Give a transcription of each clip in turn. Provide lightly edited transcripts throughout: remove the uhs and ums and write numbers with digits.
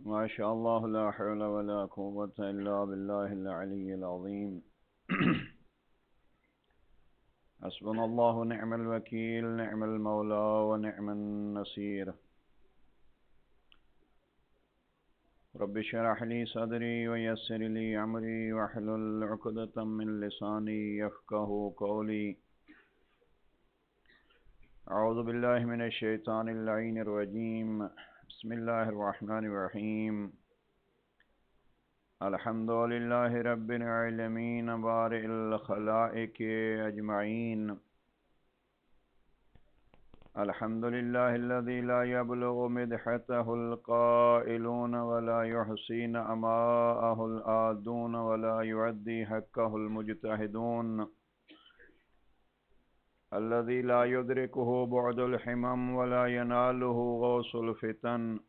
ما شاء الله لا حول ولا قوة إلا بالله العلي العظيم. حسبنا الله ونعم الوكيل، نعم المولى ونعم النصير. رب اشرح لي صدري ويسر لي أمري واحلل عقدة من لساني يفقهوا قولي. أعوذ بالله من الشيطان اللعين الرجيم. بسم الله الرحمن الرحيم. الحمد لله رب العالمين بارئ الخلائق أجمعين. الحمد لله الذي لا يبلغ مدحته القائلون ولا يحصي نعماءه الآدون ولا يعدي حقه المجتهدون. الذي لا يدركه بعد الحمم ولا يناله غوص الفتن.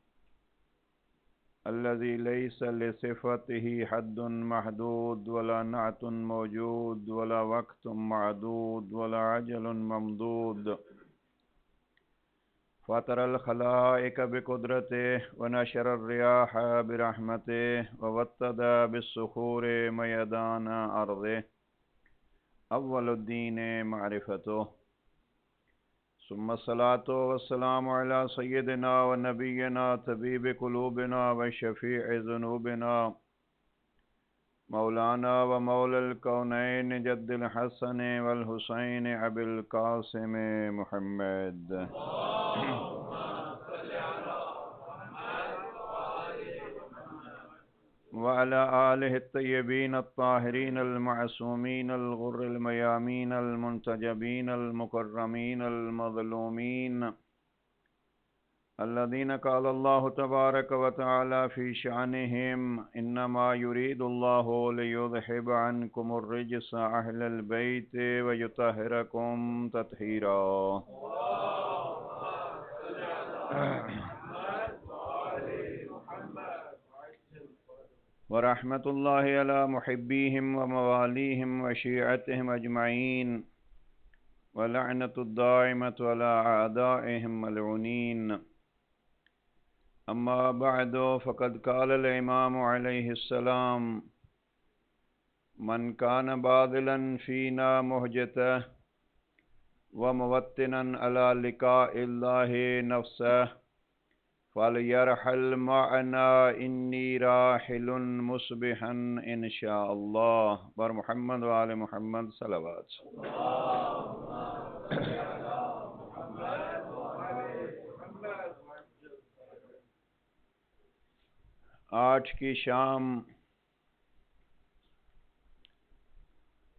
الذي ليس لصفته حد محدود ولا نعت موجود ولا وقت معدود ولا عجل ممدود. فطر الخلائق بقدرته ونشر الرياح برحمته ووطد بالصخور ميدان أرضه. أول الدين معرفته، ثم الصلاة والسلام على سيدنا ونبينا طبيب قلوبنا وشفيع ذنوبنا مولانا ومولى الكونين جد الحسن والحسين أبي القاسم محمد وعلى آله الطيبين الطاهرين المعصومين الغر الميامين المنتجبين المكرمين المظلومين الذين قال الله تبارك وتعالى في شأنهم: إنما يريد الله ليذهب عنكم الرجس أهل البيت ويطهركم تطهيرا. ورحمة الله على محبيهم ومواليهم وشيعتهم أجمعين، ولعنة الدائمة على أعدائهم ملعونين. أما بعد، فقد قال الإمام عليه السلام: من كان باذلا فينا مهجته وموطنا على لقاء الله نفسه فليرحل معنا إني راحل مصبحا إن شاء الله. بر محمد وآل محمد صلوات. آج کی شام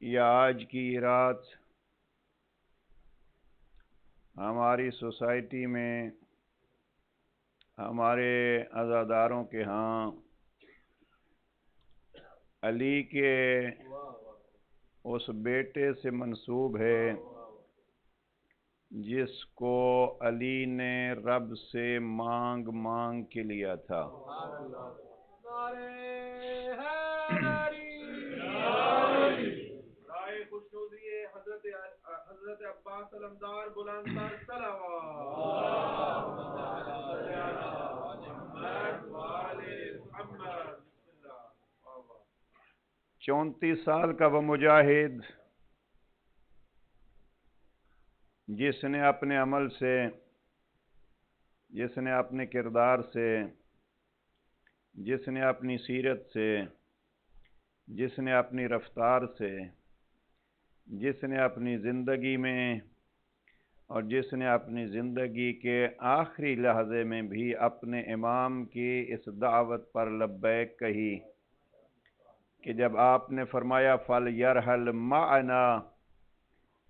یا آج کی رات ہماری سوسائٹی میں ہمارے عزاداروں کے ہاں علی کے اس بیٹے سے منسوب ہے جس کو علی نے رب سے مانگ مانگ کے لیا تھا. حضرت عباس علمدار بلندر صلوات. 34 سال کا وہ مجاہد جس نے اپنے عمل سے، جس نے اپنے کردار سے، جس نے اپنی سیرت سے، جس نے اپنی رفتار سے، جس نے اپنی زندگی میں اور جس نے اپنی زندگی کے آخری لحظے میں بھی اپنے امام کی اس دعوت پر لبیک کہی کہ جب آپ نے فرمایا فَلْيَرْحَلْ مَعَنَا،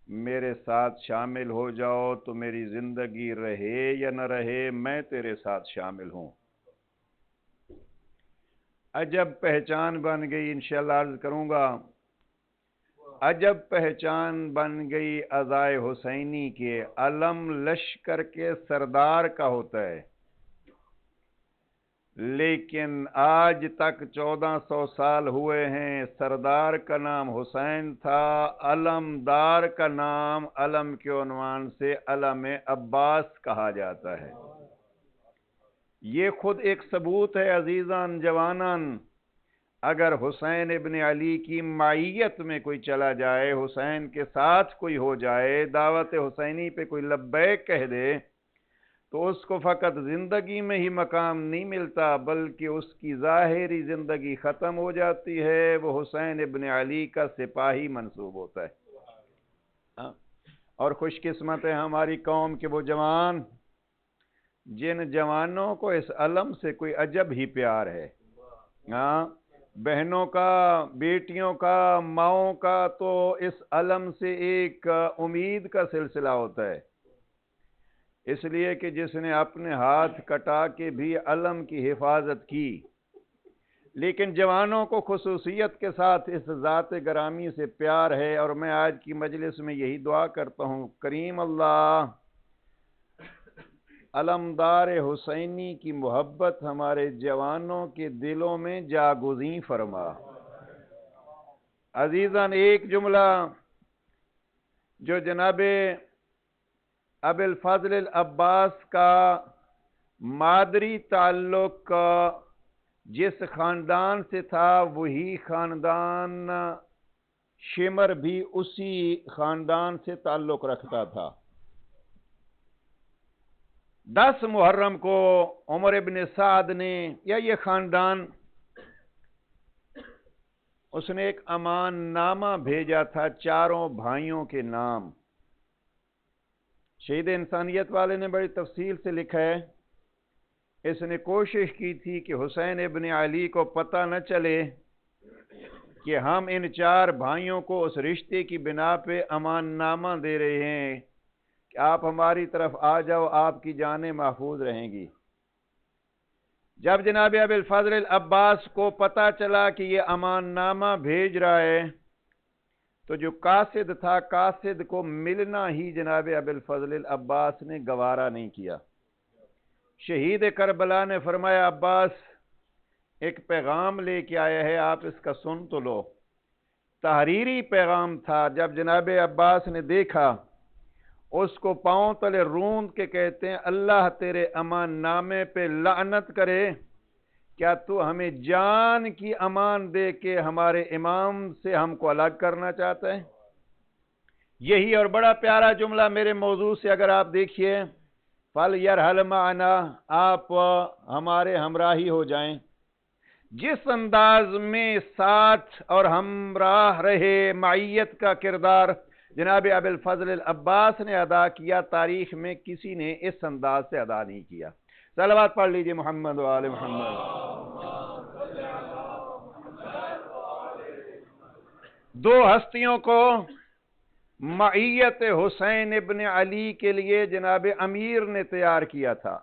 میرے ساتھ شامل ہو جاؤ، تو میری زندگی رہے یا نہ رہے میں تیرے ساتھ شامل ہوں. عجب پہچان بن گئی، انشاءاللہ عرض کروں گا، عجب پہچان بن گئی عزائے حسینی کے. علم لشکر کے سردار کا ہوتا ہے، لیکن آج تک 1400 سال ہوئے ہیں، سردار کا نام حسین تھا، علمدار کا نام علم کے عنوان سے علم عباس کہا جاتا ہے. یہ خود ایک ثبوت ہے عزیزان جوانان، اگر حسین ابن علی کی معیت میں کوئی چلا جائے، حسین کے ساتھ کوئی ہو جائے، دعوت حسینی پہ کوئی لبیک کہہ دے، تو اس کو فقط زندگی میں ہی مقام نہیں ملتا، بلکہ اس کی ظاہری زندگی ختم ہو جاتی ہے، وہ حسین ابن علی کا سپاہی منسوب ہوتا ہے۔ اور خوش قسمت ہے ہماری قوم کے وہ جوان جن جوانوں کو اس علم سے کوئی عجب ہی پیار ہے۔ بہنوں کا، بیٹیوں کا، ماؤں کا تو اس علم سے ایک امید کا سلسلہ ہوتا ہے، اس لیے کہ جس نے اپنے ہاتھ کٹا کے بھی علم کی حفاظت کی۔ لیکن جوانوں کو خصوصیت کے ساتھ اس ذات گرامی سے پیار ہے، اور میں آج کی مجلس میں یہی دعا کرتا ہوں، کریم اللہ علمدار حسینی کی محبت ہمارے جوانوں کے دلوں میں جاگزیں فرما۔ عزیزان، ایک جملہ جو جناب ابی الفضل العباس کا مادری تعلق جس خاندان سے تھا، وہی خاندان شمر بھی اسی خاندان سے تعلق رکھتا تھا۔ 10 محرم کو عمر ابن سعد نے، یا یہ خاندان، اس نے ایک امان نامہ بھیجا تھا 4 بھائیوں کے نام۔ شہید انسانیت والے نے بڑی تفصیل سے لکھا ہے، اس نے کوشش کی تھی کہ حسین ابن علی کو پتہ نہ چلے کہ ہم ان 4 بھائیوں کو اس رشتے کی بنا پہ امان نامہ دے رہے ہیں کہ آپ ہماری طرف آ جاؤ، آپ کی جانیں محفوظ رہیں گی۔ جب جناب ابی الفضل العباس کو پتہ چلا کہ یہ امان نامہ بھیج رہا ہے، تو جو قاصد تھا، قاصد کو ملنا ہی جناب ابی الفضل العباس نے گوارا نہیں کیا۔ شہید کربلا نے فرمایا، عباس ایک پیغام لے کے آیا ہے، آپ اس کا سن تو لو۔ تحریری پیغام تھا۔ جب جناب عباس نے دیکھا، اس کو پاؤں تلے روند کے کہتے ہیں، اللہ تیرے امان نامے پہ لعنت کرے، کیا تو ہمیں جان کی امان دے کے ہمارے امام سے ہم کو الگ کرنا چاہتا ہے؟ یہی اور بڑا پیارا جملہ میرے موضوع سے اگر آپ دیکھیے، فَلْيَرْحَلْ مَعَنَا، آپ ہمارے ہمراہی ہو جائیں۔ جس انداز میں ساتھ اور ہمراہ رہے، معیت کا کردار جناب ابی الفضل العباس نے ادا کیا، تاریخ میں کسی نے اس انداز سے ادا نہیں کیا۔ صلوات پڑھ لیجئے محمد و آل محمد۔ 2 ہستیوں کو معیت حسین ابن علی کے لیے جناب امیر نے تیار کیا تھا۔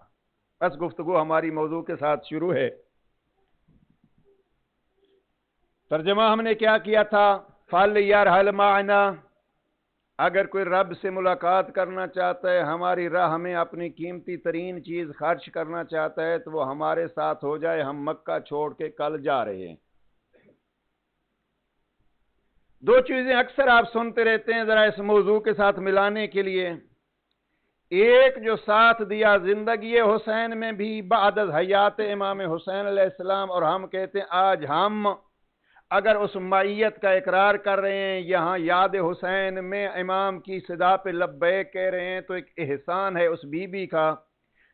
بس گفتگو ہماری موضوع کے ساتھ شروع ہے۔ ترجمہ ہم نے کیا کیا تھا؟ فَلْيَرْحَلْ مَعَنَا، اگر کوئی رب سے ملاقات کرنا چاہتا ہے، ہماری راہ میں اپنی قیمتی ترین چیز خرچ کرنا چاہتا ہے، تو وہ ہمارے ساتھ ہو جائے، ہم مکہ چھوڑ کے کل جا رہے ہیں۔ 2 چیزیں اکثر آپ سنتے رہتے ہیں، ذرا اس موضوع کے ساتھ ملانے کے لیے۔ ایک جو ساتھ دیا زندگی حسین میں بھی بعد از حیات امام حسین علیہ السلام، اور ہم کہتے ہیں آج ہم اگر اس معیت کا اقرار کر رہے ہیں، یہاں یاد حسین میں امام کی صدا پہ لبیک کہہ رہے ہیں، تو ایک احسان ہے اس بی بی کا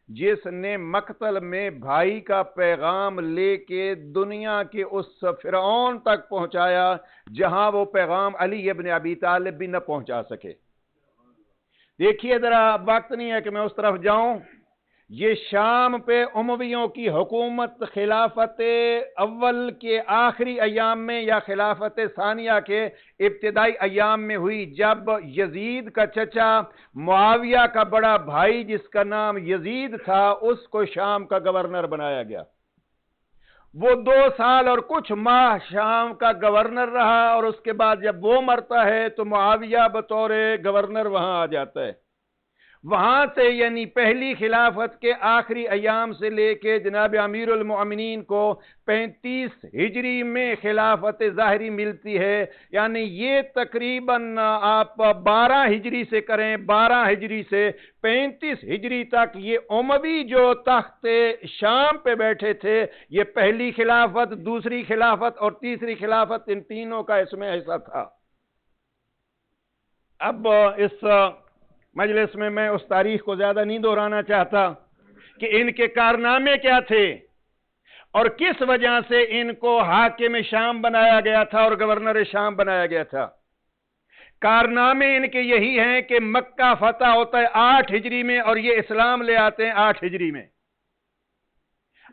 جس نے مقتل میں بھائی کا پیغام لے کے دنیا کے اس فرعون تک پہنچایا جہاں وہ پیغام علی ابن ابی طالب بھی نہ پہنچا سکے۔ دیکھیے ذرا، وقت نہیں ہے کہ میں اس طرف جاؤں۔ یہ شام پہ امویوں کی حکومت خلافت اول کے آخری ایام میں یا خلافت ثانیہ کے ابتدائی ایام میں ہوئی، جب یزید کا چچا معاویہ کا بڑا بھائی جس کا نام یزید تھا، اس کو شام کا گورنر بنایا گیا۔ وہ 2 سال اور کچھ ماہ شام کا گورنر رہا، اور اس کے بعد جب وہ مرتا ہے تو معاویہ بطور گورنر وہاں آ جاتا ہے۔ وہاں سے یعنی پہلی خلافت کے آخری ایام سے لے کے جناب امیر المؤمنین کو 35 ہجری میں خلافت ظاہری ملتی ہے، یعنی یہ تقریباً آپ 12 ہجری سے کریں، 12 ہجری سے 35 ہجری تک یہ اموی جو تخت شام پہ بیٹھے تھے، یہ پہلی خلافت، دوسری خلافت اور تیسری خلافت، ان تینوں کا اس میں حصہ تھا۔ اب اس مجلس میں اس تاریخ کو زیادہ نہیں دہرانا چاہتا کہ ان کے کارنامے کیا تھے اور کس وجہ سے ان کو حاکم شام بنایا گیا تھا اور گورنر شام بنایا گیا تھا۔ کارنامے ان کے یہی ہیں کہ مکہ فتح ہوتا ہے 8 ہجری میں اور یہ اسلام لے آتے ہیں 8 ہجری میں۔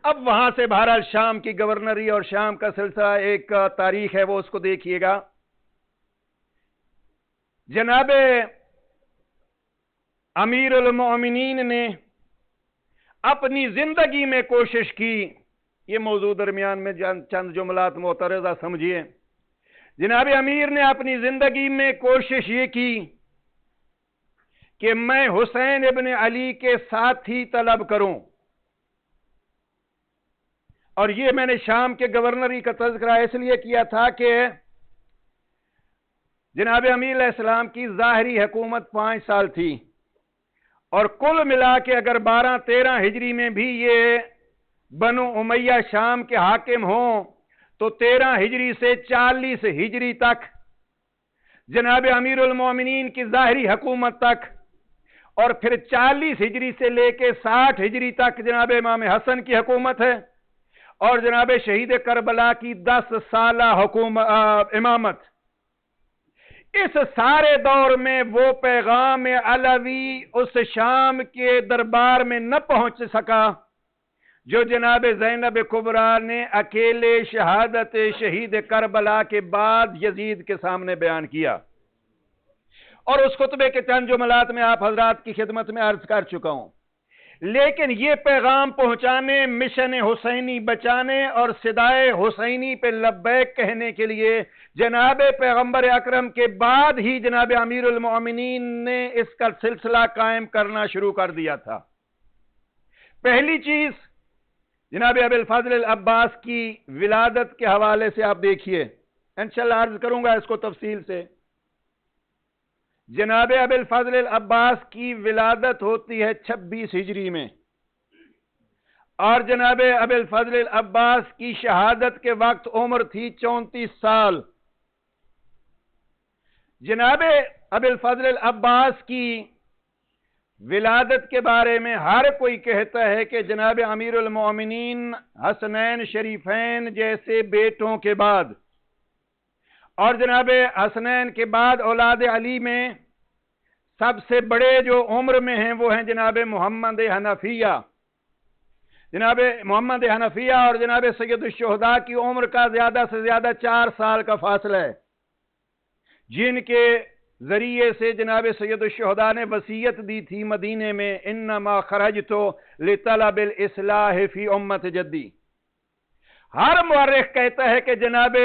اب وہاں سے بہرحال شام کی گورنری اور شام کا سلسلہ ایک تاریخ ہے، وہ اس کو دیکھیے گا۔ جناب امیر المؤمنین نے اپنی زندگی میں کوشش کی، یہ موضوع درمیان میں چند جملات معترضہ سمجھیے۔ جناب امیر نے اپنی زندگی میں کوشش یہ کی کہ میں حسین ابن علی کے ساتھی طلب کروں، اور یہ میں نے شام کے گورنری کا تذکرہ اس لیے کیا تھا کہ جناب امیر علیہ السلام کی ظاہری حکومت 5 سال تھی، اور کل ملا کے اگر 12-13 ہجری میں بھی یہ بنو امیہ شام کے حاکم ہوں تو 13 ہجری سے 40 ہجری تک جناب امیر المومنین کی ظاہری حکومت تک، اور پھر 40 ہجری سے لے کے 60 ہجری تک جناب امام حسن کی حکومت ہے، اور جناب شہید کربلا کی 10 سالہ امامت۔ اس سارے دور میں وہ پیغام علوی اس شام کے دربار میں نہ پہنچ سکا جو جناب زینب کبریٰ نے اکیلے شہادت شہید کربلا کے بعد یزید کے سامنے بیان کیا، اور اس خطبے کے چند جملات میں آپ حضرات کی خدمت میں عرض کر چکا ہوں۔ لیکن یہ پیغام پہنچانے، مشن حسینی بچانے اور صدائے حسینی پہ لبیک کہنے کے لیے جناب پیغمبر اکرم کے بعد ہی جناب امیر المؤمنین نے اس کا سلسلہ قائم کرنا شروع کر دیا تھا۔ پہلی چیز جناب ابی الفضل العباس کی ولادت کے حوالے سے آپ دیکھیے، انشاءاللہ عرض کروں گا اس کو تفصیل سے۔ جناب ابی الفضل العباس کی ولادت ہوتی ہے 26 ہجری میں، اور جناب ابی الفضل العباس کی شہادت کے وقت عمر تھی 34 سال۔ جناب ابی الفضل العباس کی ولادت کے بارے میں ہر کوئی کہتا ہے کہ جناب امیر المؤمنین حسنین شریفین جیسے بیٹوں کے بعد، اور جناب حسنین کے بعد اولاد علی میں سب سے بڑے جو عمر میں ہیں وہ ہیں جناب محمد حنفیہ۔ جناب محمد حنفیہ اور جناب سید الشہداء کی عمر کا زیادہ سے زیادہ 4 سال کا فاصلہ ہے، جن کے ذریعے سے جناب سید الشہداء نے وصیت دی تھی مدینے میں، انما خرجت لطلب الاصلاح فی امت جدی۔ ہر مورخ کہتا ہے کہ جناب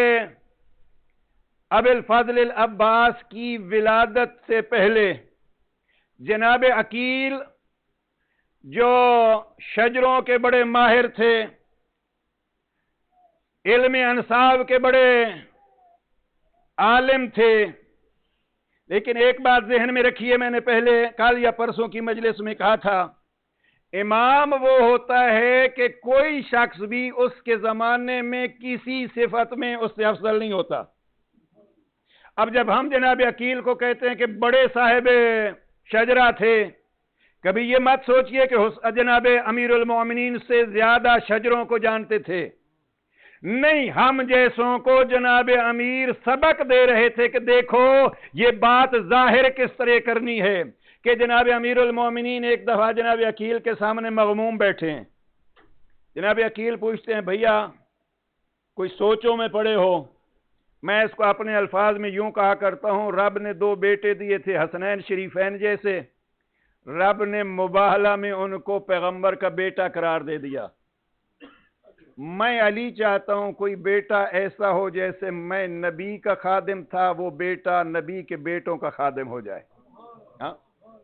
ابی الفضل العباس کی ولادت سے پہلے جناب عقیل جو شجروں کے بڑے ماہر تھے، علم انساب کے بڑے عالم تھے، لیکن ایک بات ذہن میں رکھیے، میں نے پہلے کل یا پرسوں کی مجلس میں کہا تھا، امام وہ ہوتا ہے کہ کوئی شخص بھی اس کے زمانے میں کسی صفت میں اس سے افضل نہیں ہوتا۔ اب جب ہم جناب عقیل کو کہتے ہیں کہ بڑے صاحب شجرہ تھے، کبھی یہ مت سوچئے کہ جناب امیر المؤمنین سے زیادہ شجروں کو جانتے تھے، نہیں، ہم جیسوں کو جناب امیر سبق دے رہے تھے کہ دیکھو یہ بات ظاہر کس طرح کرنی ہے، کہ جناب امیر المؤمنین ایک دفعہ جناب عقیل کے سامنے مغموم بیٹھے ہیں۔ جناب عقیل پوچھتے ہیں، بھیا کوئی سوچوں میں پڑے ہو؟ میں اس کو اپنے الفاظ میں یوں کہا کرتا ہوں، رب نے 2 بیٹے دیے تھے حسنین شریفین جیسے، رب نے مباہلہ میں ان کو پیغمبر کا بیٹا قرار دے دیا۔ میں علی چاہتا ہوں کوئی بیٹا ایسا ہو جیسے میں نبی کا خادم تھا، وہ بیٹا نبی کے بیٹوں کا خادم ہو جائے۔ ہاں،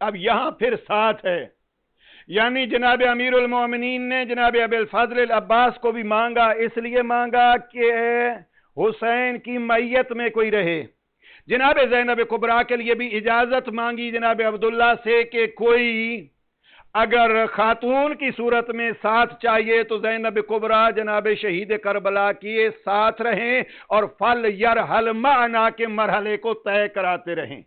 اب یہاں پھر ساتھ ہے، یعنی جناب امیر المومنین نے جناب ابی الفضل العباس کو بھی مانگا، اس لیے مانگا کہ حسین کی میت میں کوئی رہے۔ جناب زینب کبریٰ کے لیے بھی اجازت مانگی جناب عبداللہ سے کہ کوئی اگر خاتون کی صورت میں ساتھ چاہیے تو زینب کبریٰ جناب شہید کربلا کے ساتھ رہیں اور فل یرحل معنا کے مرحلے کو طے کراتے رہیں۔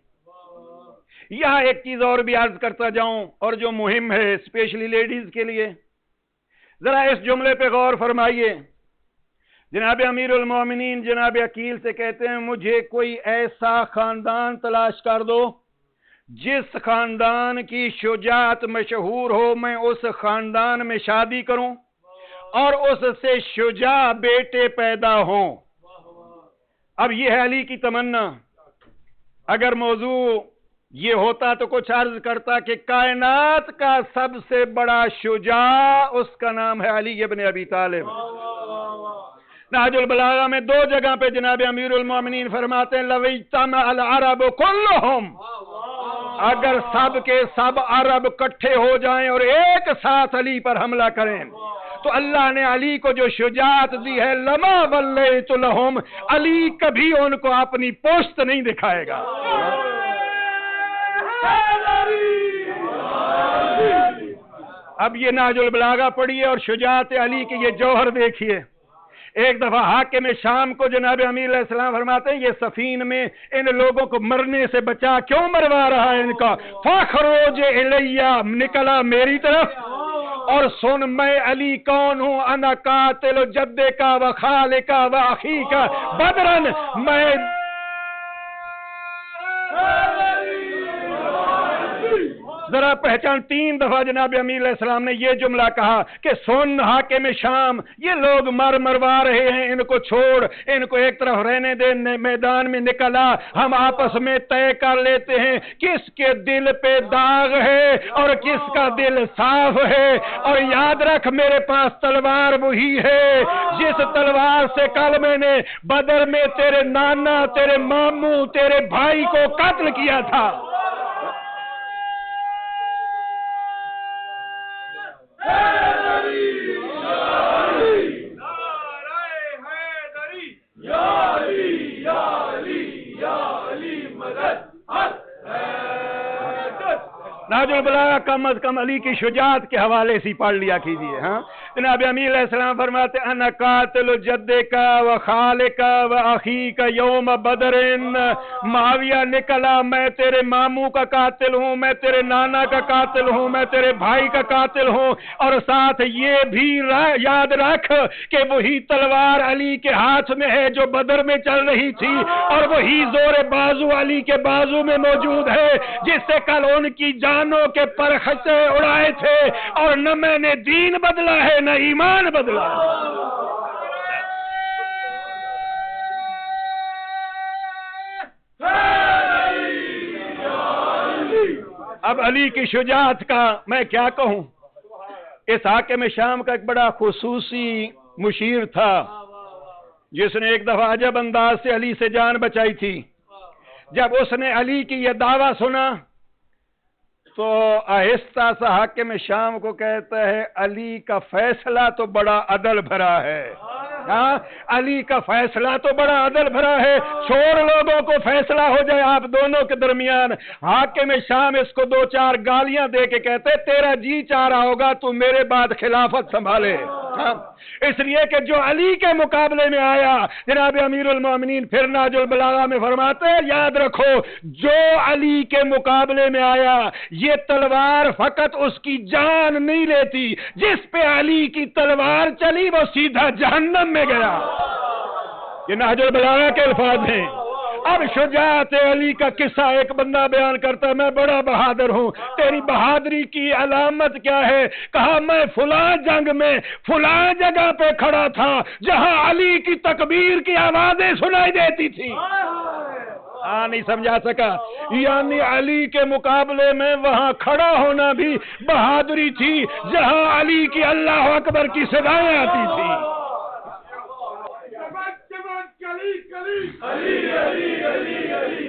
یہاں ایک چیز اور بھی عرض کرتا جاؤں اور جو مہم ہے اسپیشلی لیڈیز کے لیے، ذرا اس جملے پہ غور فرمائیے۔ جناب امیر المومنین جناب عقیل سے کہتے ہیں مجھے کوئی ایسا خاندان تلاش کر دو جس خاندان کی شجاعت مشہور ہو، میں اس خاندان میں شادی کروں اور اس سے شجاع بیٹے پیدا ہوں۔ اب یہ ہے علی کی تمنا۔ اگر موضوع یہ ہوتا تو کچھ عرض کرتا کہ کائنات کا سب سے بڑا شجاع اس کا نام ہے علی ابن ابی طالب۔ نہج البلاغہ میں 2 جگہ پہ جناب امیر المومنین فرماتے ہیں لو اجتمع العرب کلہم، اگر سب کے سب عرب کٹھے ہو جائیں اور ایک ساتھ علی پر حملہ کریں تو اللہ نے علی کو جو شجاعت دی ہے لما ولیت لہم، علی کبھی ان کو اپنی پوشت نہیں دکھائے گا۔ اب یہ نہج البلاغہ پڑھیے اور شجاعت علی کے یہ جوہر دیکھیے۔ ایک دفعہ حاکم شام کو جناب امیر علیہ السلام فرماتے ہیں یہ سفین میں ان لوگوں کو مرنے سے بچا کیوں مروا رہا ہے ان کا؟ فخروج الیہ، نکلا میری طرف اور سن میں علی کون ہوں، انا قاتل جدے کا و خال کا و اخی کا بدرن، میں ذرا پہچان۔ 3 دفعہ جناب امیر علیہ السلام نے یہ جملہ کہا کہ سن حاکم شام، یہ لوگ مروا رہے ہیں، ان کو چھوڑ، ان کو ایک طرف رہنے دے، میدان میں نکلا، ہم آپس میں طے کر لیتے ہیں کس کے دل پہ داغ ہے اور کس کا دل صاف ہے، اور یاد رکھ میرے پاس تلوار وہی ہے جس تلوار سے کل میں نے بدر میں تیرے نانا، تیرے ماموں، تیرے بھائی کو قتل کیا تھا۔ نہج البلاغہ کم از کم علی کی شجاعت کے حوالے سے پڑھ لیا کیجیے۔ ہاں جناب امیر علیہ السلام فرماتے انا قاتل جدک و خالک و اخیک یوم بدر، معاویہ نکلا میں تیرے ماموں کا قاتل ہوں، میں تیرے نانا کا قاتل ہوں، میں تیرے بھائی کا قاتل ہوں، اور ساتھ یہ بھی یاد رکھ کہ وہی تلوار علی کے ہاتھ میں ہے جو بدر میں چل رہی تھی، اور وہی زور بازو علی کے بازو میں موجود ہے جس سے کل ان کی جانوں کے پرخچے اڑائے تھے، اور نہ میں نے دین بدلا ہے نہ ایمان بدلا۔ اب علی کی شجاعت کا میں کیا کہوں؟ اس حاکم شام کا ایک بڑا خصوصی مشیر تھا جس نے ایک دفعہ عجب انداز سے علی سے جان بچائی تھی۔ جب اس نے علی کی یہ دعویٰ سنا تو آہستہ سا حاکم شام کو کہتا ہے علی کا فیصلہ تو بڑا عدل بھرا ہے۔ ہاں علی کا فیصلہ تو بڑا عدل بھرا ہے، چھوڑ لوگوں کو فیصلہ ہو جائے آپ دونوں کے درمیان۔ حاکم شام اس کو 2-4 گالیاں دے کے کہتے تیرا جی چاہ رہا ہوگا تو میرے بعد خلافت سنبھالے، اس لیے کہ جو علی کے مقابلے میں آیا، جناب امیر المومنین پھر نہج البلاغہ میں فرماتے ہیں یاد رکھو جو علی کے مقابلے میں آیا یہ تلوار فقط اس کی جان نہیں لیتی، جس پہ علی کی تلوار چلی وہ سیدھا جہنم میں گیا۔ یہ نہج البلاغہ کے الفاظ ہیں۔ اب شجاعت علی کا قصہ ایک بندہ بیان کرتا ہے میں بڑا بہادر ہوں، تیری بہادری کی علامت کیا ہے؟ کہا میں فلاں جنگ میں فلاں جگہ پہ کھڑا تھا جہاں علی کی تکبیر کی آوازیں سنائی دیتی تھی۔ نہیں سمجھا سکا، یعنی علی کے مقابلے میں وہاں کھڑا ہونا بھی بہادری تھی جہاں علی کی اللہ اکبر کی صدائیں آتی تھی۔ علی علی علی علی علی علی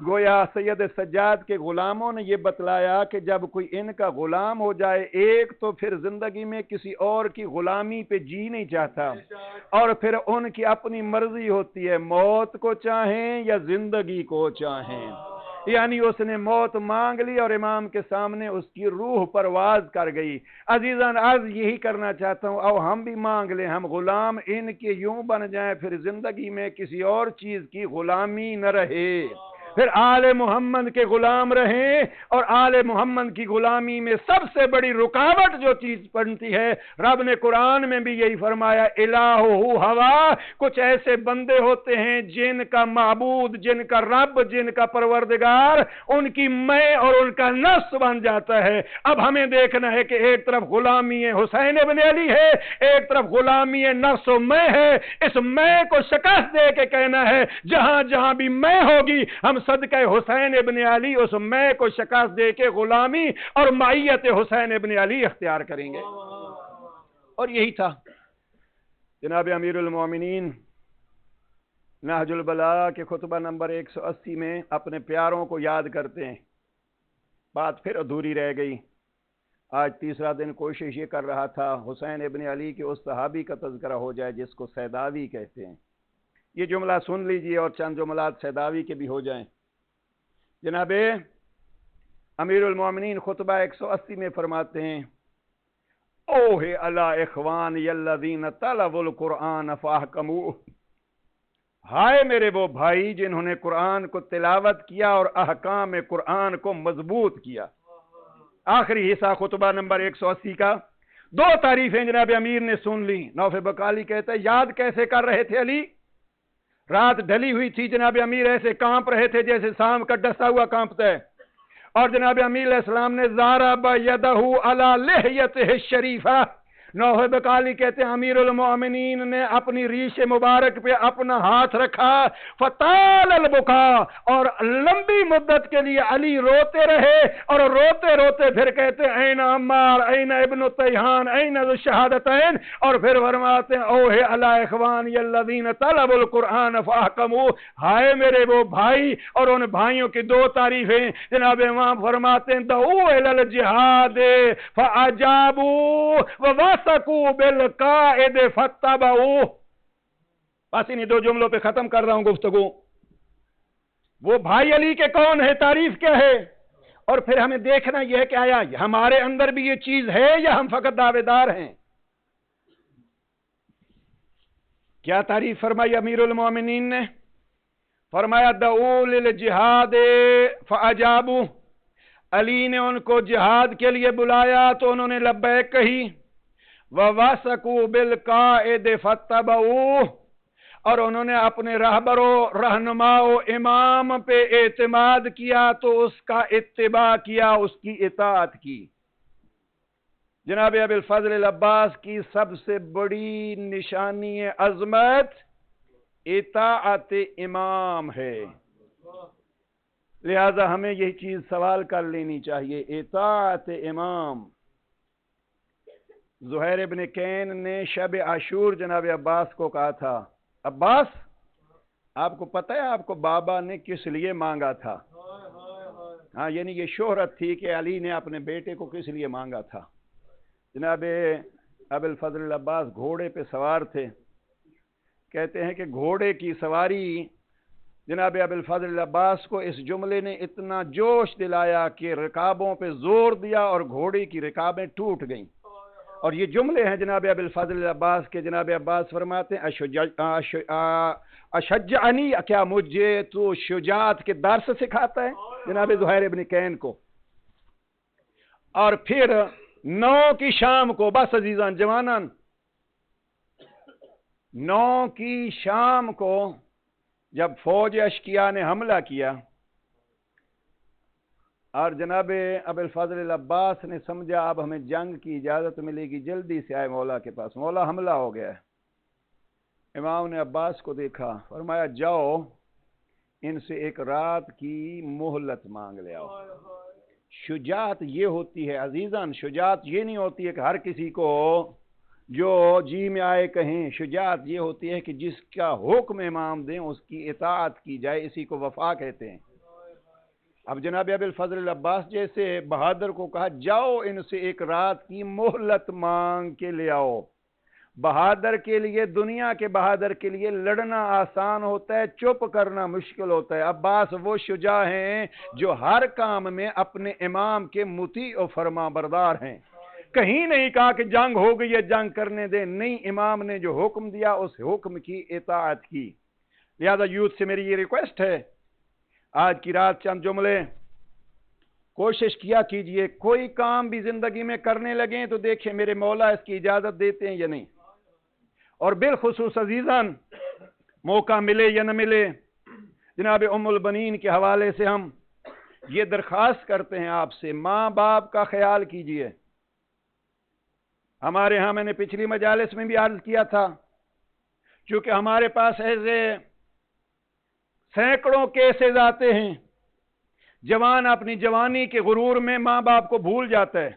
گویا سید سجاد کے غلاموں نے یہ بتلایا کہ جب کوئی ان کا غلام ہو جائے ایک تو پھر زندگی میں کسی اور کی غلامی پہ جی نہیں چاہتا، اور پھر ان کی اپنی مرضی ہوتی ہے، موت کو چاہیں یا زندگی کو چاہیں۔ یعنی اس نے موت مانگ لی اور امام کے سامنے اس کی روح پرواز کر گئی۔ عزیزان آج یہی کرنا چاہتا ہوں، او ہم بھی مانگ لیں، ہم غلام ان کے یوں بن جائیں پھر زندگی میں کسی اور چیز کی غلامی نہ رہے، پھر آل محمد کے غلام رہیں۔ اور آل محمد کی غلامی میں سب سے بڑی رکاوٹ جو چیز بنتی ہے، رب نے قرآن میں بھی یہی فرمایا، الہو ہوا، کچھ ایسے بندے ہوتے ہیں جن کا معبود، جن کا رب، جن کا پروردگار ان کی میں اور ان کا نفس بن جاتا ہے۔ اب ہمیں دیکھنا ہے کہ ایک طرف غلامی حسین ابن علی ہے، ایک طرف غلامی نفس و میں ہے۔ اس میں کو شکست دے کے کہنا ہے جہاں جہاں بھی میں ہوگی ہم صدقہ حسین ابن علی اس میں کو شکست دے کے غلامی اور معیت حسین ابن علی اختیار کریں گے۔ اور یہی تھا جناب امیر المومنین نہج البلاغہ کے خطبہ نمبر 180 میں اپنے پیاروں کو یاد کرتے ہیں۔ بات پھر ادھوری رہ گئی۔ آج تیسرا دن کوشش یہ کر رہا تھا حسین ابن علی کے اس صحابی کا تذکرہ ہو جائے جس کو سیداوی کہتے ہیں۔ یہ جملہ سن لیجئے اور چند جملات سیداوی کے بھی ہو جائیں۔ جناب امیر المومنین خطبہ 180 میں فرماتے ہیں، اوہ الا اخوانی الذین طلبوا القرآن فاحکموہ، ہائے میرے وہ بھائی جنہوں نے قرآن کو تلاوت کیا اور احکام قرآن کو مضبوط کیا۔ آخری حصہ خطبہ نمبر 180 کا دو تعریفیں جناب امیر نے سن لی۔ نوف بقالی کہتا ہے یاد کیسے کر رہے تھے علی؟ رات ڈھلی ہوئی تھی، جناب امیر ایسے کانپ رہے تھے جیسے سام کا ڈسا ہوا کانپتا ہے، اور جناب امیر علیہ السلام نے ضرب یدہ علی لحیتہ الشریفہ، نوح بقالی کہتے ہیں امیر المومنین نے اپنی ریش مبارک پہ اپنا ہاتھ رکھا، فطال البکا، اور لمبی مدت کے لیے علی روتے رہے، اور روتے روتے پھر کہتے ہیں این عمار، این ابن تیہان، این ذو الشہادتین، اور پھر فرماتے ہیں اوہ الا اخوانی الذین طلبوا القرآن فاحکموہ، ہائے میرے وہ بھائی، اور ان بھائیوں کی دو تعریفیں جناب امام فرماتے ہیں دعو الی الجہاد فاجابوا ووثقوا بالقائد فاتبعوہ۔ بس انہی دو جملوں پہ ختم کر رہا ہوں گفتگو۔ وہ بھائی علی کے کون ہے، تعریف کیا ہے، اور پھر ہمیں دیکھنا یہ ہے کہ آیا ہمارے اندر بھی یہ چیز ہے یا ہم فقط دعوے دار ہیں۔ کیا تعریف فرمائی امیر المومنین نے؟ فرمایا دعو للجہاد فاجابوا، علی نے ان کو جہاد کے لیے بلایا تو انہوں نے لبیک کہی، وَوَثَقُوا بِالْقَائِدِ فَاتَّبَعُوهُ، اور انہوں نے اپنے رہبر و رہنما و امام پہ اعتماد کیا تو اس کا اتباع کیا، اس کی اطاعت کی۔ جناب ابی الفضل العباس کی سب سے بڑی نشانی عظمت اطاعت امام ہے، لہذا ہمیں یہ چیز سوال کر لینی چاہیے، اطاعت امام۔ زہیر ابن کین نے شب عاشور جناب عباس کو کہا تھا، عباس آپ کو پتہ ہے آپ کو بابا نے کس لیے مانگا تھا؟ ہاں، یعنی یہ شہرت تھی کہ علی نے اپنے بیٹے کو کس لیے مانگا تھا۔ جناب ابی الفضل العباس گھوڑے پہ سوار تھے، کہتے ہیں کہ گھوڑے کی سواری جناب ابی الفضل العباس کو اس جملے نے اتنا جوش دلایا کہ رکابوں پہ زور دیا اور گھوڑے کی رکابیں ٹوٹ گئیں۔ اور یہ جملے ہیں جناب ابی الفضل العباس کے۔ جناب عباس فرماتے ہیں اشجعنی، کیا مجھے تو شجاعت کے درس سکھاتا ہے، جناب زہیر ابن کین کو۔ اور پھر 9 کی شام کو، بس عزیزان جوانان، 9 کی شام کو جب فوج اشقیاء نے حملہ کیا اور جناب ابی الفضل العباس نے سمجھا اب ہمیں جنگ کی اجازت ملے گی، جلدی سے آئے مولا کے پاس، مولا حملہ ہو گیا ہے۔ امام نے عباس کو دیکھا، فرمایا جاؤ ان سے ایک رات کی مہلت مانگ لے آؤ۔ شجاعت یہ ہوتی ہے عزیزان، شجاعت یہ نہیں ہوتی ہے کہ ہر کسی کو جو جی میں آئے کہیں، شجاعت یہ ہوتی ہے کہ جس کا حکم امام دیں اس کی اطاعت کی جائے، اسی کو وفا کہتے ہیں۔ اب جناب ابی الفضل عباس جیسے بہادر کو کہا جاؤ ان سے ایک رات کی مہلت مانگ کے لے آؤ. بہادر کے لیے، دنیا کے بہادر کے لیے لڑنا آسان ہوتا ہے، چپ کرنا مشکل ہوتا ہے. عباس وہ شجاع ہیں جو ہر کام میں اپنے امام کے مطیع و فرما بردار ہیں. کہیں نہیں کہا کہ جنگ ہو گئی ہے جنگ کرنے دیں، نہیں، امام نے جو حکم دیا اس حکم کی اطاعت کی. لہذا یوتھ سے میری یہ ریکویسٹ ہے، آج کی رات چند جملے کوشش کیا کیجئے. کوئی کام بھی زندگی میں کرنے لگیں تو دیکھیں میرے مولا اس کی اجازت دیتے ہیں یا نہیں. اور بالخصوص عزیزان، موقع ملے یا نہ ملے، جناب ام البنین کے حوالے سے ہم یہ درخواست کرتے ہیں آپ سے، ماں باپ کا خیال کیجئے. ہمارے ہاں میں نے پچھلی مجالس میں بھی عرض کیا تھا، چونکہ ہمارے پاس ایسے سینکڑوں کیسز آتے ہیں، جوان اپنی جوانی کے غرور میں ماں باپ کو بھول جاتا ہے.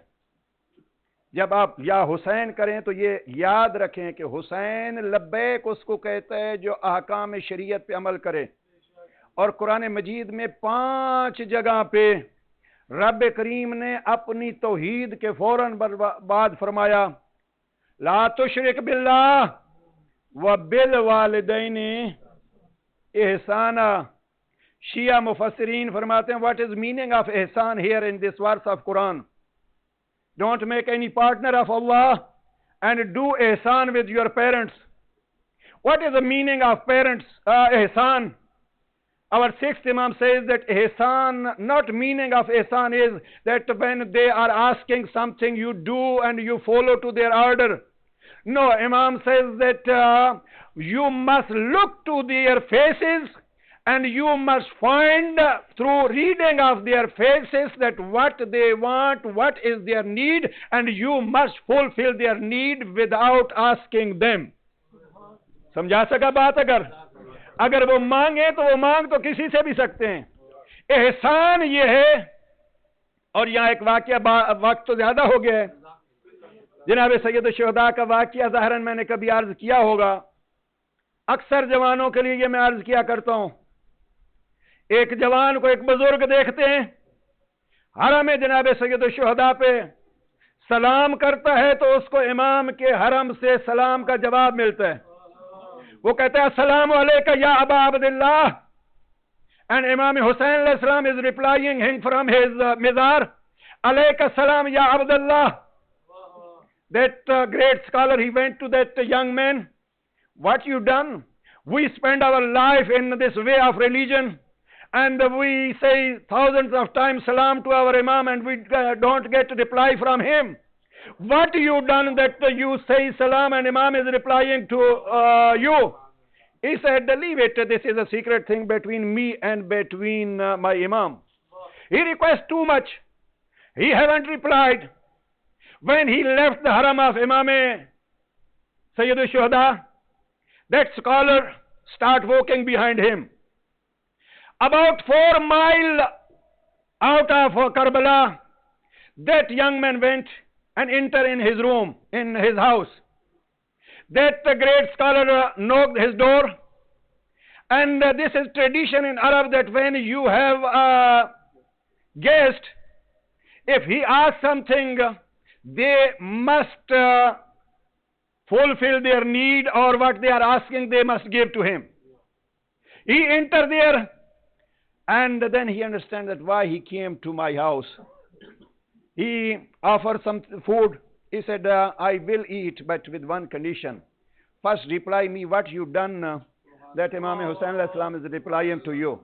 جب آپ یا حسین کریں تو یہ یاد رکھیں کہ حسین لبیک اس کو کہتا ہے جو احکام شریعت پہ عمل کرے. اور قرآن مجید میں 5 جگہ پہ رب کریم نے اپنی توحید کے فوراً بعد فرمایا لا تشرک باللہ وبالوالدین احسانا. شیعہ مفسرین فرماتے ہیں what is meaning of ihsan here in this verse of Quran? Don't make any partner of Allah and do ihsan with your parents. What is the meaning of parents ihsan? Our sixth Imam says that ihsan, not meaning of ihsan is that when they are asking something you do and you follow to their order. No, Imam says that you must look to their faces and you must find through reading of their faces that what they want, what is their need, and you must fulfill their need without asking them. سمجھا سکا بات؟ اگر وہ مانگے تو وہ مانگ تو کسی سے بھی سکتے ہیں. احسان یہ ہے، اور یہاں ایک واقعہ، وقت تو زیادہ ہو گیا ہے، جناب سید الشہداء کا واقعہ ظاہراً میں نے کبھی عرض کیا ہوگا. اکثر جوانوں کے لیے یہ میں عرض کیا کرتا ہوں. ایک جوان کو ایک بزرگ دیکھتے ہیں حرم جناب سید الشہداء پہ، سلام کرتا ہے تو اس کو امام کے حرم سے سلام کا جواب ملتا ہے. وہ کہتا ہے السلام علیکہ یا ابا عبداللہ، and Imam Hussain alayhi salam is replying him from his mizar, alayka salam ya Abdullah. That great scholar, he went to that young man, what you done? We spend our life in this way of religion and we say thousands of times salam to our Imam and we don't get a reply from him. What you done that you say salam and Imam is replying to you? He said, leave it, this is a secret thing between me and between my Imam. He requests too much. He haven't replied. When he left the haram of Imam Sayyid al-Shuhada, that scholar start walking behind him. About 4 miles out of Karbala, that young man went and entered in his room, in his house. That great scholar knocked his door, and this is tradition in Arab that when you have a guest, if he asks something, they must fulfill their need, or what they are asking they must give to him. He entered there, and then he understands that why he came to my house. He offered some food. He said, I will eat, but with one condition. First reply me what you done, that Imam Hussain alayhi salam is replying to you.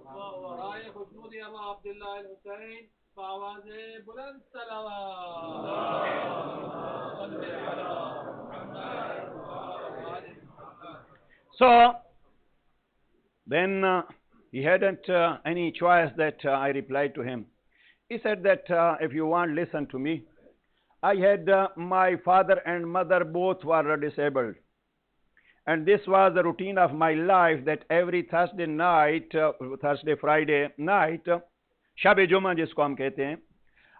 So, then he hadn't any choice that I replied to him. He said that if you want, listen to me. I had my father and mother both were disabled. And this was the routine of my life that every Thursday night, Friday night, Shab-e-Jum'ah jisko hum kehte hain,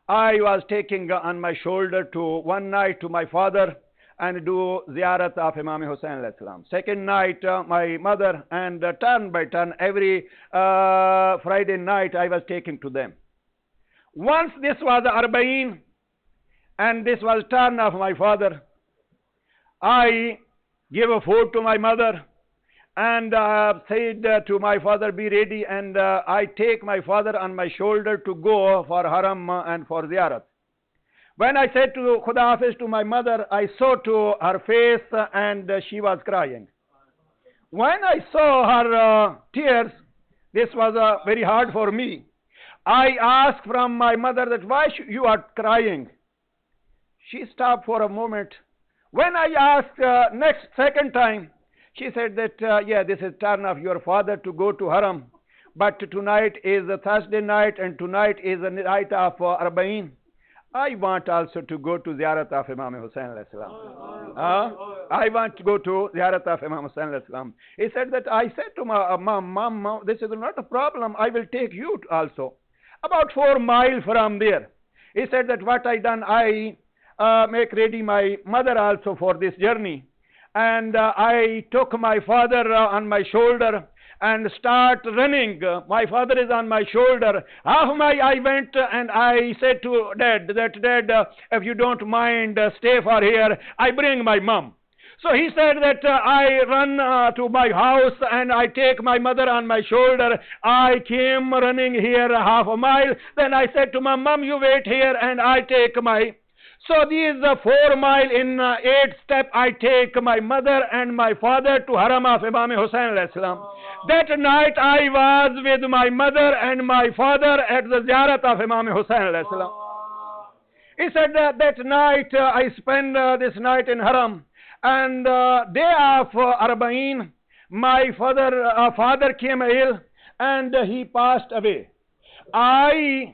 I was taking on my shoulder to one night to my father and do ziyarat of Imam Hussain alayhi salam. Second night, my mother, and turn by turn, every Friday night I was taking to them. Once this was Arba'in, and this was turn of my father. I gave a food to my mother and said to my father, be ready, and I take my father on my shoulder to go for haram and for ziyarat. When I said to Khuda Hafiz to my mother, I saw to her face and she was crying. When I saw her tears, this was very hard for me. I asked from my mother that why you are crying. She stopped for a moment. When I asked second time, she said that yeah, this is turn of your father to go to haram, but tonight is a Thursday night and tonight is a night of Arba'in. I want also to go to ziyarat of Imam Hussain alayhi salam. I want to go to ziyarat of Imam Hussain alayhi salam. He said that I said to my mom, this is not a problem. I will take you also. About 4 miles from there. He said that what I done, I make ready my mother also for this journey. And I took my father on my shoulder and start running. My father is on my shoulder. I went and I said to Dad that, Dad, if you don't mind, stay for here. I bring my mom. So he said that I run to my house and I take my mother on my shoulder. I came running here half a mile. Then I said to my mom, you wait here and I take my... So these 4 miles in 8 steps, I take my mother and my father to haram of Imam Hussain alayhi salam. That night I was with my mother and my father at the ziyarat of Imam Hussain alayhi salam. He said that night I spent this night in haram, and day of Arba'in, my father came ill and he passed away. I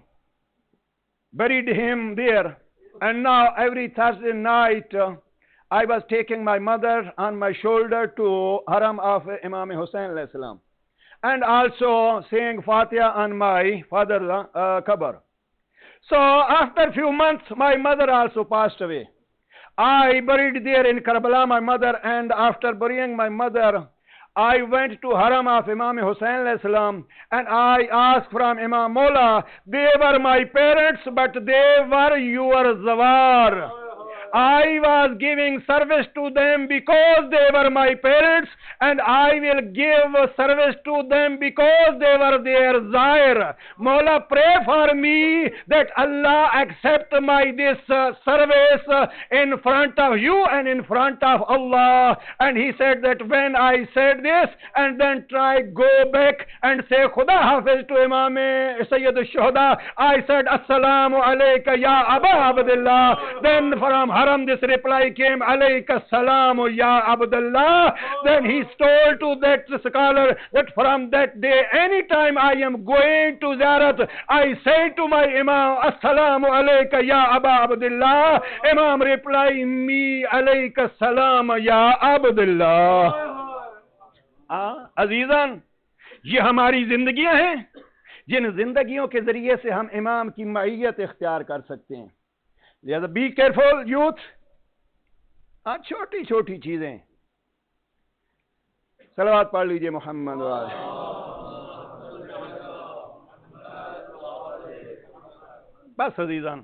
buried him there. And now every Thursday night, I was taking my mother on my shoulder to haram of Imam Hussain alayhi salam, and also saying Fatiha on my father's qabr. So after few months, my mother also passed away. I buried there in Karbala my mother, and after burying my mother, I went to haram of Imam Hussain alayhi salam, and I asked from Imam Mola, they were my parents, but they were your zawar. I was giving service to them because they were my parents, and I will give service to them because they were their zair. Mola, pray for me that Allah accept my this service in front of you and in front of Allah. And he said that when I said this and then try go back and say Khuda Hafiz to Imam Sayyid al-Shuhada, I said Assalamu alayka ya Aba Abdullah. Then from haram this reply came, alayka salamu ya Abdullah. Then he told to that scholar that from that day, anytime I am going to ziyarat, I say to my Imam, Assalamu alayka ya Aba Abdullah. Imam reply me, alayka salam ya Abdullah. عزیزان، یہ ہماری زندگیاں ہیں جن زندگیوں کے ذریعے سے ہم امام کی معیت اختیار کر سکتے ہیں. لہذا بی کیئرفل یوتھ. چھوٹی چھوٹی چیزیں. صلوات پڑھ لیجئے محمد والے. بس عزیزان،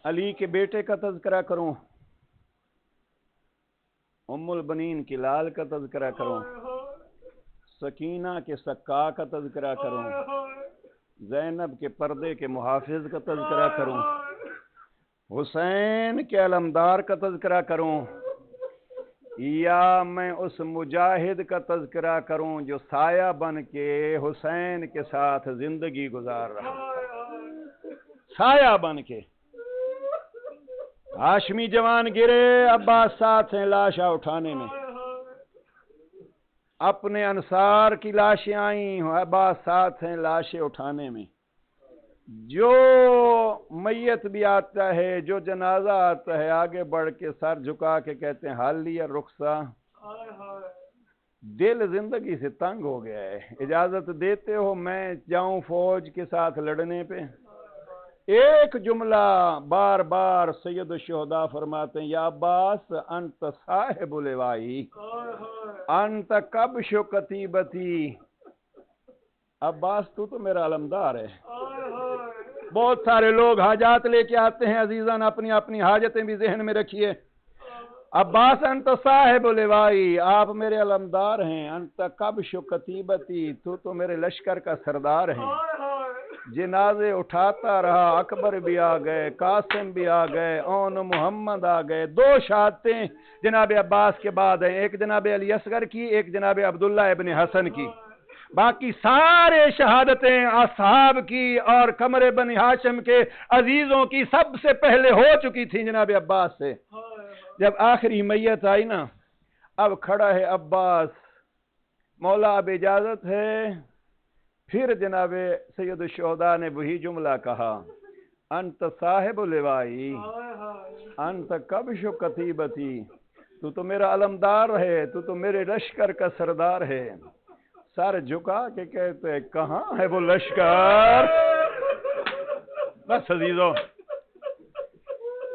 علی کے بیٹے کا تذکرہ کروں، ام البنین کی لال کا تذکرہ کروں، سکینہ کے سکا کا تذکرہ کروں، زینب کے پردے کے محافظ کا تذکرہ کروں، حسین کے علمدار کا تذکرہ کروں، یا میں اس مجاہد کا تذکرہ کروں جو سایہ بن کے حسین کے ساتھ زندگی گزار رہا، سایہ بن کے. ہاشمی جوان گرے، عباس ساتھ ہیں لاشیں اٹھانے میں. اپنے انصار کی لاشیں آئیں، عباس ساتھ ہیں لاشیں اٹھانے میں. جو میت بھی آتا ہے، جو جنازہ آتا ہے، آگے بڑھ کے سر جھکا کے کہتے ہیں حال لیا رخصا. دل زندگی سے تنگ ہو گیا ہے، اجازت دیتے ہو میں جاؤں فوج کے ساتھ لڑنے پہ؟ ایک جملہ بار بار سید الشہداء فرماتے ہیں، یا عباس انت صاحب لوائی، انت کبش کتیبتی. عباس تو میرا علمدار ہے. بہت سارے لوگ حاجات لے کے آتے ہیں عزیزان، اپنی اپنی حاجتیں بھی ذہن میں رکھیے. عباس انت صاحب لوائی، آپ میرے علمدار ہیں. انت کبش کتیبتی، تو میرے لشکر کا سردار ہے. جنازے اٹھاتا رہا، اکبر بھی آ گئے، قاسم بھی آ گئے، اون محمد آ گئے. 2 شہادتیں جناب عباس کے بعد ہیں، ایک جناب علی اصغر کی، ایک جناب عبداللہ ابن حسن کی. باقی سارے شہادتیں اصحاب کی اور قمر بن ہاشم کے عزیزوں کی سب سے پہلے ہو چکی تھی جناب عباس سے. جب آخری میت آئی نا، اب کھڑا ہے عباس. مولا اب اجازت ہے. پھر جناب سید الشہداء نے وہی جملہ کہا، انت صاحب لوائی انت کبش کتیبتی، تو میرا علمدار ہے، تو میرے لشکر کا سردار ہے. سر جھکا کے کہتے ہیں کہاں ہے وہ لشکر؟ بس عزیزو،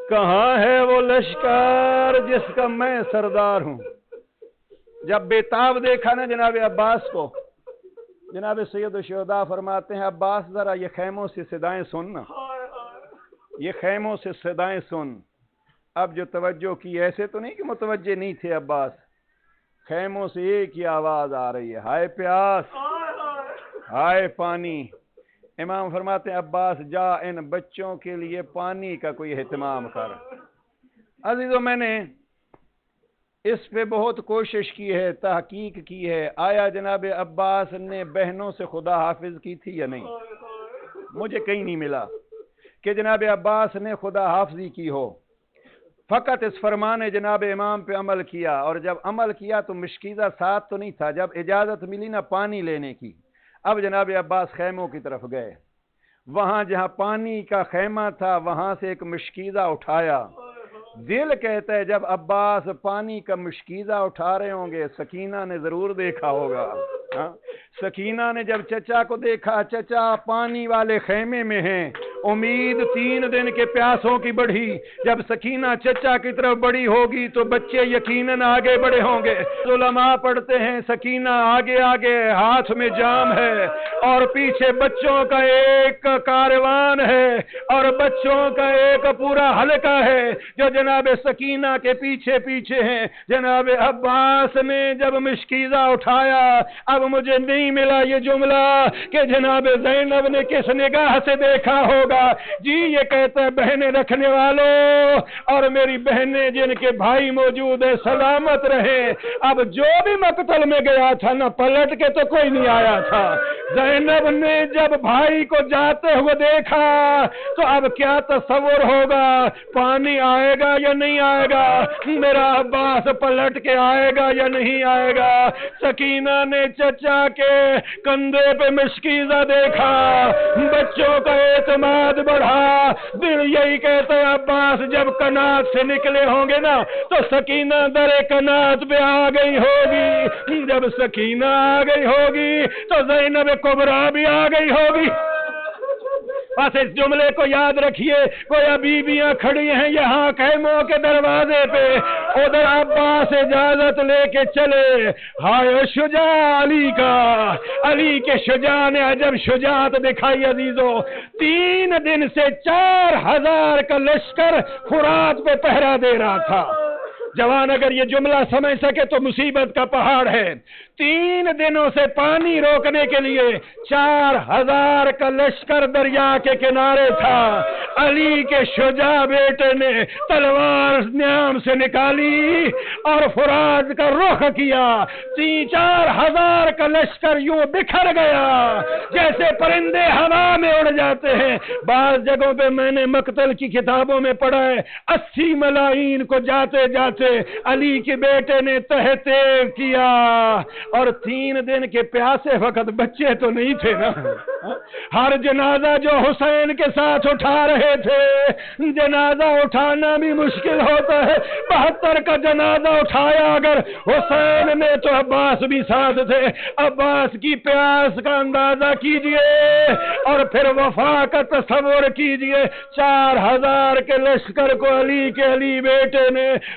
کہاں ہے وہ لشکر جس کا میں سردار ہوں؟ جب بےتاب دیکھا نا جناب عباس کو، جناب سید الشہداء فرماتے ہیں عباس ذرا یہ خیموں سے صدائیں سن نا، یہ خیموں سے صدائیں سن. اب جو توجہ کی، ایسے تو نہیں کہ متوجہ نہیں تھے عباس، خیموں سے ایک ہی آواز آ رہی ہے، ہائے پیاس، ہائے پانی. امام فرماتے ہیں عباس جا ان بچوں کے لیے پانی کا کوئی اہتمام کر. عزیزو میں نے اس پہ بہت کوشش کی ہے، تحقیق کی ہے، آیا جناب عباس نے بہنوں سے خدا حافظ کی تھی یا نہیں؟ مجھے کہیں نہیں ملا کہ جناب عباس نے خدا حافظی کی ہو. فقط اس فرمان جناب امام پہ عمل کیا، اور جب عمل کیا تو مشکیزہ ساتھ تو نہیں تھا. جب اجازت ملی نا پانی لینے کی، اب جناب عباس خیموں کی طرف گئے. وہاں جہاں پانی کا خیمہ تھا وہاں سے ایک مشکیزہ اٹھایا. دل کہتا ہے جب عباس پانی کا مشکیزہ اٹھا رہے ہوں گے، سکینہ نے ضرور دیکھا ہوگا. سکینہ نے جب چچا کو دیکھا، چچا پانی والے خیمے میں ہیں. امید 3 دن کے پیاسوں کی بڑھی. جب سکینہ چچا کی طرف بڑی ہوگی تو بچے یقیناً آگے بڑے ہوں گے. علماء پڑھتے ہیں سکینہ آگے آگے، ہاتھ میں جام ہے اور پیچھے بچوں کا ایک کاروان ہے اور بچوں کا ایک پورا حلقہ ہے جو جناب سکینہ کے پیچھے پیچھے ہیں. جناب عباس نے جب مشکیزہ اٹھایا، اب مجھے نہیں ملا یہ جملہ کہ جناب زینب نے کس نگاہ سے دیکھا ہوگا. جی یہ کہتا ہے بہنیں رکھنے والوں اور میری بہنیں جن کے بھائی موجود ہے سلامت رہے. اب جو بھی مقتل میں گیا تھا نا، پلٹ کے تو کوئی نہیں آیا تھا. زینب نے جب بھائی کو جاتے ہوئے دیکھا تو اب کیا تصور ہوگا، پانی آئے گا یا نہیں آئے گا، میرا عباس پلٹ کے آئے گا یا نہیں آئے گا. سکینہ نے چچا کے کندھے پہ مشکیزہ دیکھا، بچوں کا اعتماد بڑھا. دل یہی کہتا ہے عباس جب کنات سے نکلے ہوں گے نا تو سکینہ در کنات پہ آ گئی ہوگی. جب سکینہ آ گئی ہوگی تو زینب کبریٰ بھی آ گئی ہوگی. بس اس جملے کو یاد رکھیے. گویا بیویاں کھڑی ہیں یہاں خیموں کے دروازے پہ، ادھر عباس اجازت لے کے چلے. ہائے شجاع علی کا، علی کے شجاع نے عجب شجاعت دکھائی. عزیزو 3 دن سے 4000 کا لشکر فرات پہ پہرا دے رہا تھا. جوان اگر یہ جملہ سمجھ سکے تو مصیبت کا پہاڑ ہے. 3 دنوں سے پانی روکنے کے لیے 4000 کا لشکر دریا کے کنارے تھا. علی کے شجاع بیٹے نے تلوار نیام سے نکالی اور فرات کا رخ کیا. 4000 کا لشکر یوں بکھر گیا جیسے پرندے ہوا میں اڑ جاتے ہیں. بعض جگہوں پہ میں نے مقتل کی کتابوں میں پڑھا ہے 80 ملائی کو جاتے جاتے علی کے بیٹے نے تہتے کیا. اور 3 دن کے پیاسے وقت بچے تو نہیں تھے نا. ہر جنازہ جو حسین کے ساتھ اٹھا رہے تھے، جنازہ اٹھانا بھی مشکل ہوتا ہے. 72 کا جنازہ اٹھایا اگر حسین نے تو عباس بھی ساتھ تھے. عباس کی پیاس کا اندازہ کیجئے اور پھر وفا کا تصور کیجئے. 4000 کے لشکر کو علی کے علی بیٹے نے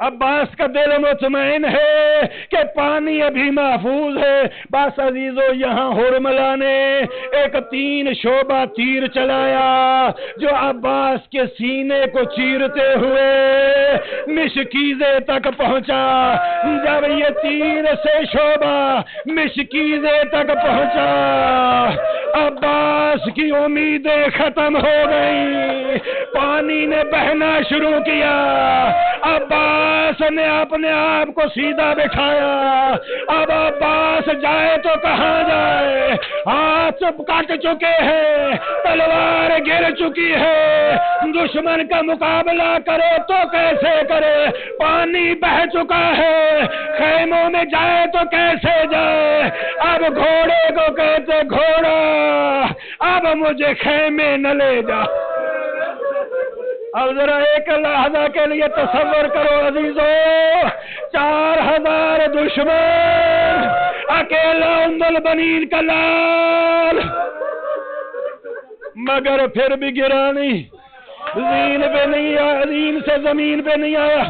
عباس کا دل مطمئن ہے کہ پانی ابھی محفوظ ہے. بس عزیزو یہاں حرملہ نے ایک 3 شعبہ تیر چلایا جو عباس کے سینے کو چیرتے ہوئے مشکیزے تک پہنچا. جب یہ تیر سے شعبہ مشکیزے تک پہنچا عباس کی امیدیں ختم ہو گئی. پانی نے بہنا شروع کیا. عباس نے اپنے آپ کو سیدھا بٹھایا. اب عباس جائے تو کہاں جائے؟ ہاتھ کٹ چکے ہیں, تلوار گر چکی ہے. دشمن کا مقابلہ کرے تو کیسے کرے؟ پانی بہہ چکا ہے. خیموں میں جائے تو کیسے جائے؟ اب گھوڑے کو کہتے گھوڑا اب مجھے خیمے نہ لے جا. اب ذرا ایک لحظہ کے لیے تصور کرو عزیزو, 4000 دشمن, اکیلا ام البنین کا لال, مگر پھر بھی گرا نہیں, زین پہ نہیں آیا, زین سے زمین پہ نہیں آیا.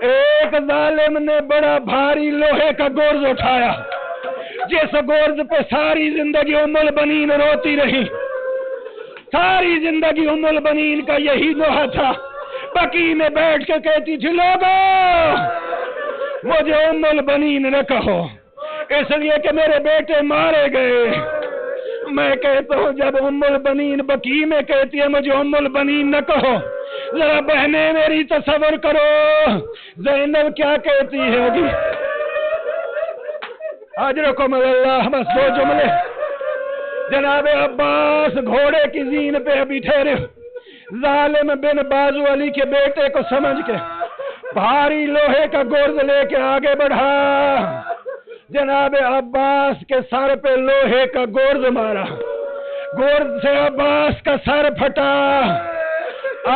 ایک ظالم نے بڑا بھاری لوہے کا گرز اٹھایا, جس گرز پہ ساری زندگی ام البنین روتی رہی. ساری زندگی ام البنین کا یہی لوہا تھا. بقی میں بیٹھ کے کہتی تھی لوگوں مجھے ام البنین نہ کہو, اس لیے کہ میرے بیٹے مارے گئے. میں کہتا ہوں جب ام البنین بقی میں کہتی ہے مجھے ام البنین نہ کہو, ذرا بہنیں میری تصور کرو زینب کیا کہتی ہوگی. اجرکم اللہ. بس 2 جملے. جناب عباس گھوڑے کی زین پہ ابھی ٹھہرے. ظالم بن بازو علی کے بیٹے کو سمجھ کے بھاری لوہے کا گرز لے کے آگے بڑھا. جناب عباس کے سر پہ لوہے کا گرز مارا. گرز سے عباس کا سر پھٹا.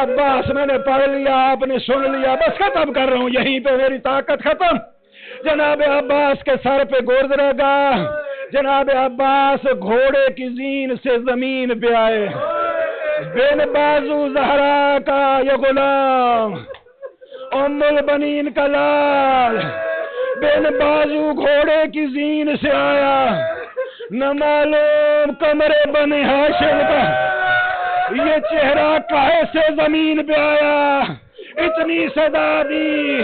عباس میں نے پڑھ لیا, آپ نے سن لیا, بس ختم کر رہا ہوں, یہیں پہ میری طاقت ختم. جناب عباس کے سر پہ گرز لگا. جناب عباس گھوڑے کی زین سے زمین پہ آئے. بن بازو زہرا کا یہ غلام, ام البنین کا لال, بن بازو گھوڑے کی زین سے آیا. نہ معلوم کمرے بنی ہاشم کا یہ چہرہ کہے سے زمین پہ آیا. اتنی صدا دی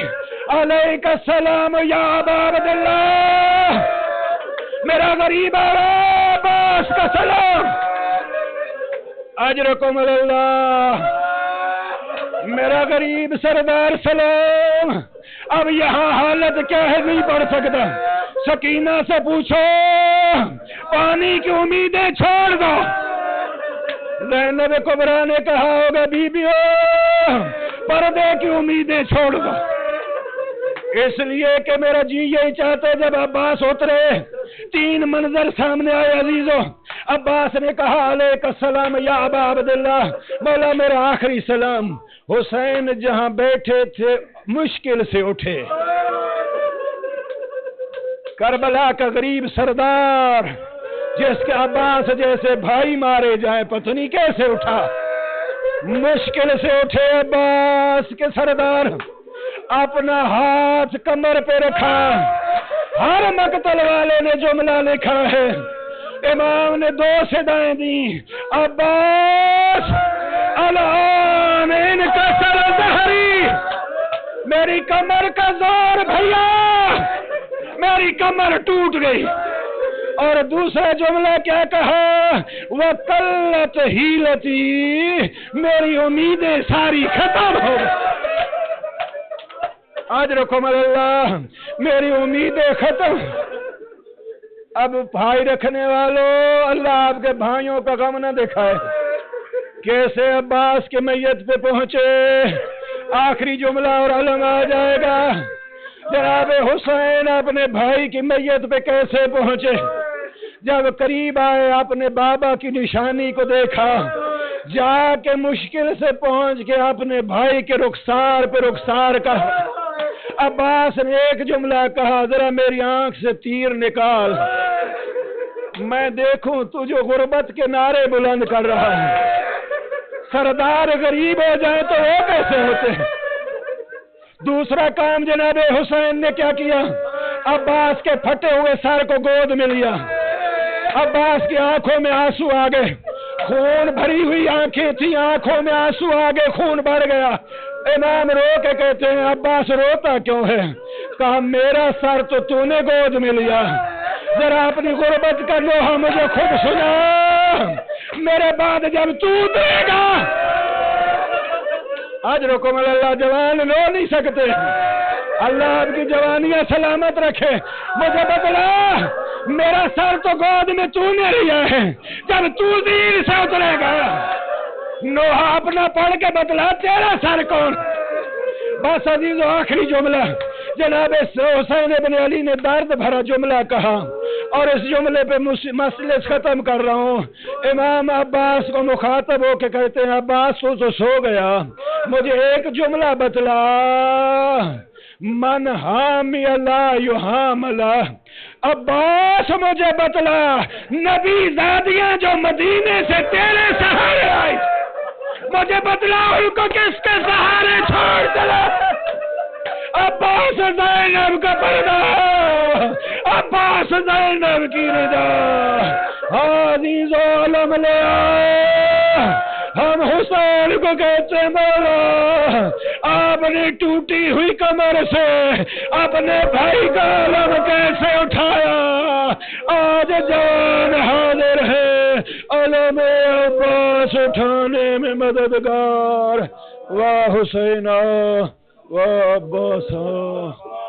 علیک السلام یا ابا عبداللہ, میرا غریب عباس کا سلام. اجرکم اللہ. میرا غریب سردار سلام. اب یہاں حالت کیا ہے نہیں پڑھ سکتا. سکینہ سے پوچھو پانی کی امیدیں چھوڑ دو. زینب کبریٰ نے کہا ہوگا بیبیو پردے کی امیدیں چھوڑ دو. اس لیے کہ میرا جی یہی چاہتا ہے جب عباس اترے 3 منظر سامنے آئے. عزیزو عباس نے کہا علیک السلام یا ابا عبداللہ, مولا میرا آخری سلام. حسین جہاں بیٹھے تھے مشکل سے اٹھے. کربلا کا غریب سردار جس کے عباس جیسے بھائی مارے جائیں پتہ نہیں کیسے اٹھا. مشکل سے اٹھے عباس کے سردار. اپنا ہاتھ کمر پہ رکھا. ہر مقتل والے نے جملہ لکھا ہے. امام نے 2 صدائیں دی. عباس الان ان کا سر ظہری, میری کمر کا زور بھیا, میری کمر ٹوٹ گئی. اور دوسرا جملہ کیا کہا؟ وَقَلَّتْ حِيلَتِي, میری امیدیں ساری ختم ہو گئی. اجرکم اللہ. میری امیدیں ختم. اب بھائی رکھنے والوں, اللہ آپ کے بھائیوں کا غم نہ دکھائے. کیسے عباس کے میت پہ پہنچے. آخری جملہ اور علم آ جائے گا. جناب حسین اپنے بھائی کی میت پہ کیسے پہنچے. جب قریب آئے اپنے بابا کی نشانی کو دیکھا. جا کے مشکل سے پہنچ کے اپنے بھائی کے رخسار پہ رخسار کہا. عباس نے ایک جملہ کہا, ذرا میری آنکھ سے تیر نکال, میں دیکھوں تو جو غربت کے نعرے بلند کر رہا ہے. سردار غریب ہو جائے تو وہ کیسے ہوتے ہیں. دوسرا کام جناب حسین نے کیا کیا؟ عباس کے پھٹے ہوئے سر کو گود میں لیا. عباس کی آنکھوں میں آنسو آ گئے, خون بھری ہوئی آنکھیں تھیں, آنکھوں میں آنسو آ گئے, خون بھر گیا. امام رو کے کہتے ہیں عباس روتا کیوں ہے؟ کہا میرا سر تو نے گود میں لیا, ذرا اپنی غربت کا لوہا مجھے خود سنا, میرے بعد جب تو دے گا. آج رکم اللہ جوان رو نہیں سکتے, اللہ آپ کی جوانیاں سلامت رکھے. مجھے بتلا, میرا سر تو گود میں تو نے لیا ہے, جب تو دین سے اترے گا نوحہ اپنا پڑھ کے بتلا تیرا سر کون. بس عزیز آخری جملہ جناب حسین ابن علی نے درد بھرا جملہ کہا, اور اس جملے پہ مسئلے ختم کر رہا ہوں. امام عباس کو مخاطب ہو کے کہتے ہیں عباس تو سو گیا, مجھے ایک جملہ بتلا, من حامی اللہ یحام اللہ. عباس مجھے بتلا, نبی زادیاں جو مدینے سے تیرے سہارے آئی, مجھے بتلا ان کو کس کے سہارے چھوڑ چلا. عباس زینب کا پردہ, عباس زینب کی رضا. عزیز عالم لے ہم حسین کو کہتے مولا, آپ نے ٹوٹی ہوئی کمر سے اپنے بھائی کا علم کیسے اٹھایا. آج جوان حاضر ہے علم عباس اٹھانے میں مددگار. واہ حسینہ واہ عباسہ.